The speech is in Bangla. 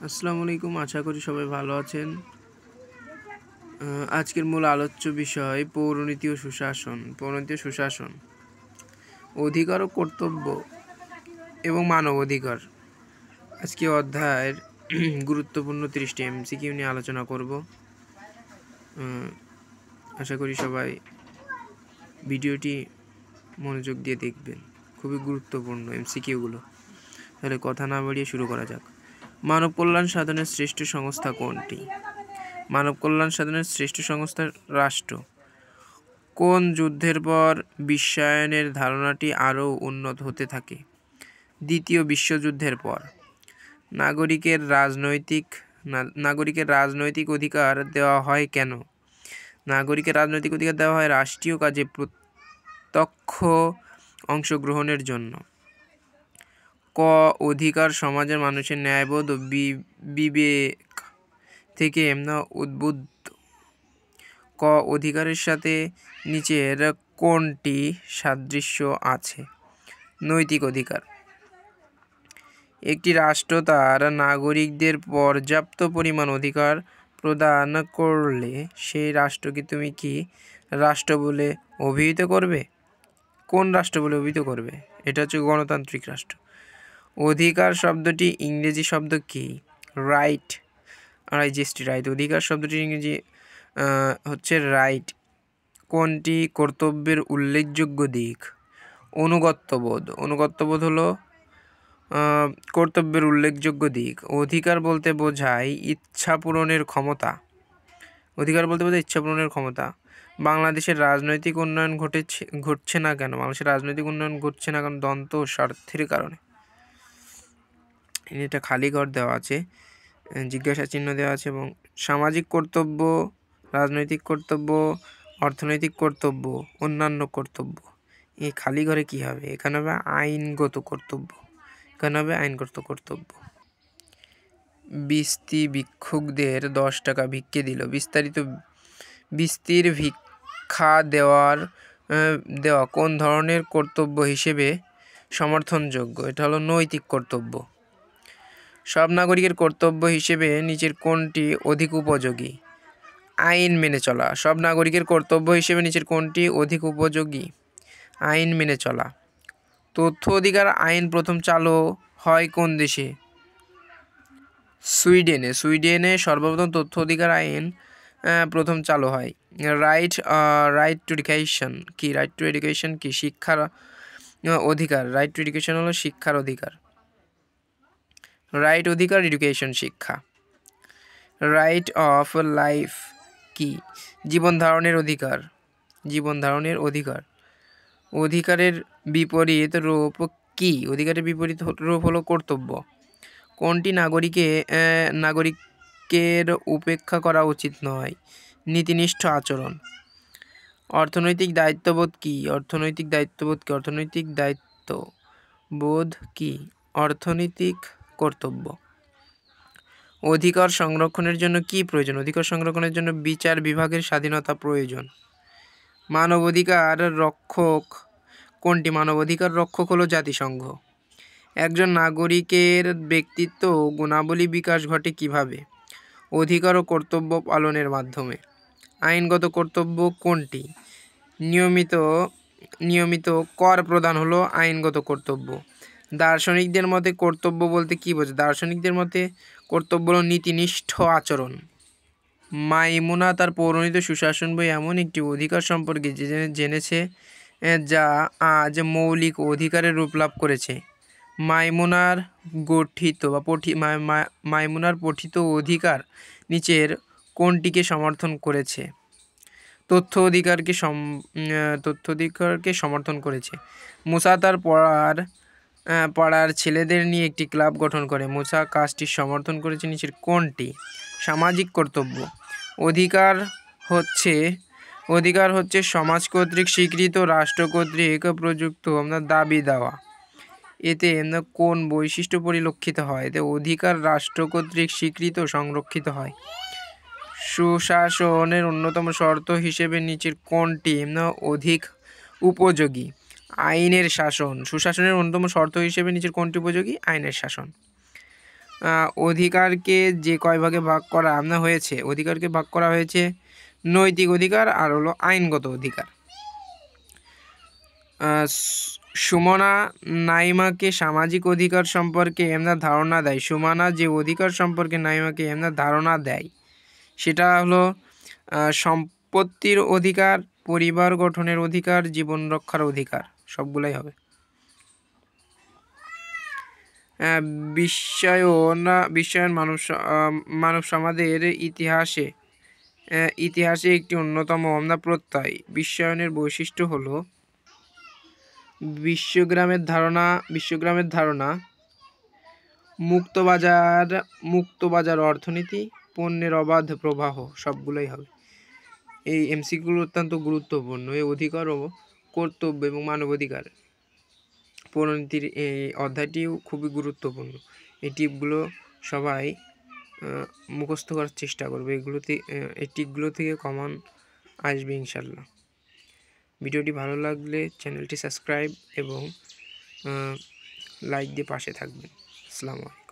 আসসালামু আলাইকুম, আশা করি সবাই ভালো আছেন। আজকের মূল আলোচ্য বিষয় পৌরনীতি ও সুশাসন, অধিকার ও কর্তব্য এবং মানব অধিকার। আজকে অধ্যায়ের গুরুত্বপূর্ণ 30টি এমসিকিউ নিয়ে আলোচনা করব। আশা করি সবাই ভিডিওটি মনোযোগ দিয়ে দেখবেন, খুবই গুরুত্বপূর্ণ এমসিকিউগুলো। তাহলে কথা না বাড়িয়ে শুরু করা যাক। মানব কল্যাণ সাধনের শ্রেষ্ঠ সংস্থা কোনটি? মানব কল্যাণ সাধনের শ্রেষ্ঠ সংস্থা রাষ্ট্র। কোন যুদ্ধের পর বিশ্বায়নের ধারণাটি আরও উন্নত হতে থাকে? দ্বিতীয় বিশ্বযুদ্ধের পর। নাগরিকের রাজনৈতিক অধিকার দেওয়া হয় কেন? নাগরিকের রাজনৈতিক অধিকার দেওয়া হয় রাষ্ট্রীয় কাজে প্রত্যক্ষ অংশগ্রহণের জন্য। ক অধিকার সমাজের মানুষের ন্যায়বোধ ও বিবেক থেকে উদ্বুদ্ধ। ক অধিকারের সাথে নিচের কোনটি সাদৃশ্য আছে? নৈতিক অধিকার। একটি রাষ্ট্র তার নাগরিকদের পর্যাপ্ত পরিমাণ অধিকার প্রদান করলে সেই রাষ্ট্রকে তুমি কি রাষ্ট্র বলে অভিহিত করবে? কোন রাষ্ট্র বলে অভিহিত করবে? এটা হচ্ছে গণতান্ত্রিক রাষ্ট্র। অধিকার শব্দটি ইংরেজি শব্দ কি? রাইট। রাইট। অধিকার শব্দটি ইংরেজি হচ্ছে রাইট। কোনটি কর্তব্যের উল্লেখযোগ্য দিক? অনুগত্যবোধ হলো কর্তব্যের উল্লেখযোগ্য দিক। অধিকার বলতে বোঝায় ইচ্ছা পূরণের ক্ষমতা। বাংলাদেশের রাজনৈতিক উন্নয়ন ঘটছে না কেন? বাংলাদেশের রাজনৈতিক উন্নয়ন ঘটছে না কারণ দ্বন্দ্ব স্বার্থের কারণে। এটা খালি ঘর দেওয়া আছে, জিজ্ঞাসা চিহ্ন দেওয়া আছে। এবং সামাজিক কর্তব্য, রাজনৈতিক কর্তব্য, অর্থনৈতিক কর্তব্য, অন্যান্য কর্তব্য। এই খালি ঘরে কি হবে? এখানে হবে আইনগত কর্তব্য। বিস্তি ভিক্ষুকদের 10 টাকা ভিক্ষে দিল। বিস্তির ভিক্ষা দেওয়া কোন ধরনের কর্তব্য হিসেবে সমর্থনযোগ্য? এটা হলো নৈতিক কর্তব্য। সব নাগরিকের কর্তব্য হিসেবে নিচের কোনটি অধিক উপযোগী? আইন মেনে চলা। সব নাগরিকের কর্তব্য হিসেবে নিচের কোনটি অধিক উপযোগী? আইন মেনে চলা। তথ্য অধিকার আইন প্রথম চালু হয় কোন দেশে? সুইডেনে সর্বপ্রথম তথ্য অধিকার আইন প্রথম চালু হয়। রাইট টু এডুকেশন কি? শিক্ষার অধিকার। রাইট টু এডুকেশন হলো শিক্ষার অধিকার। রাইট অধিকার, এডুকেশন, শিক্ষা। রাইট অফ লাইফ কি? জীবন ধারণের অধিকার। অধিকারের বিপরীত রূপ কি? অধিকারের বিপরীত রূপ হলো কর্তব্য। কোনটি নাগরিকের উপেক্ষা করা উচিত নয়? নীতিনিষ্ঠ আচরণ। অর্থনৈতিক দায়িত্ববোধ কি? অর্থনৈতিক কর্তব্য। অধিকার সংরক্ষণের জন্য কি প্রয়োজন? অধিকার সংরক্ষণের জন্য বিচার বিভাগের স্বাধীনতা প্রয়োজন। মানবাধিকার রক্ষক কোনটি? মানবাধিকার রক্ষক হলো জাতিসংঘ। একজন নাগরিকের ব্যক্তিত্ব ও গুণাবলী বিকাশ ঘটে কিভাবে? অধিকার ও কর্তব্য পালনের মাধ্যমে। আইনগত কর্তব্য কোনটি? নিয়মিত কর প্রদান হলো আইনগত কর্তব্য। দার্শনিকদের মতে কর্তব্য বলতে কি বোঝায়? দার্শনিকদের মতে কর্তব্য হলো নীতিনিষ্ঠ আচরণ। মাইমুনা তার পৌরনীতি সুশাসন বই এমন একটি অধিকার সম্পর্কে জেনেছে যা আজ মৌলিক অধিকারের রূপ লাভ করেছে। মাইমুনার পঠিত অধিকার নিচের কোনটিকে সমর্থন করেছে? তথ্য অধিকারকে সমর্থন করেছে। মুসা তার পাড়ার ছেলেদের নিয়ে একটি ক্লাব গঠন করে। মুসা কাজটি সমর্থন করেছে নিচের কোনটি? সামাজিক কর্তব্য। অধিকার হচ্ছে সমাজ কর্তৃক স্বীকৃত, রাষ্ট্র কর্তৃক প্রযুক্ত দাবি দেওয়া। এতে কোন বৈশিষ্ট্য পরিলক্ষিত হয়? এতে অধিকার রাষ্ট্র কর্তৃক স্বীকৃত, সংরক্ষিত হয়। সুশাসনের অন্যতম শর্ত হিসেবে নিচের কোনটি অধিক উপযোগী? আইনের শাসন। সুশাসনের অন্যতম শর্ত হিসেবে নিচের কোনটি উপযোগী? আইনের শাসন। অধিকারকে যে কয় ভাগে ভাগ করা হয়েছে, অধিকারকে ভাগ করা হয়েছে নৈতিক অধিকার আর হলো আইনগত অধিকার। সুমনা নাইমাকে সামাজিক অধিকার সম্পর্কে ধারণা দেয়। সুমনা যে অধিকার সম্পর্কে নাইমাকে ধারণা দেয় সেটা হলো সম্পত্তির অধিকার, পরিবার গঠনের অধিকার, জীবন রক্ষার অধিকার, সবগুলাই হবে। বিশ্বায়ন মানব সমাজের ইতিহাসে একটি অন্যতম প্রত্যয়। বিশ্বায়নের বৈশিষ্ট্য হলো বিশ্বগ্রামের ধারণা, মুক্তবাজার অর্থনীতি, পণ্যের অবাধ প্রবাহ, সবগুলোই হবে। এই এমসিকিউগুলো অত্যন্ত গুরুত্বপূর্ণ। এই অধিকার ও কর্তব্য এবং মানবাধিকার পরিণতির এই অধ্যায়টিও খুবই গুরুত্বপূর্ণ। এই টিপগুলো সবাই মুখস্থ করার চেষ্টা করবে। এই টিপগুলো থেকে কমন আসবে ইনশাল্লাহ। ভিডিওটি ভালো লাগলে চ্যানেলটি সাবস্ক্রাইব এবং লাইক দিয়ে পাশে থাকবেন। আসসালামু আলাইকুম।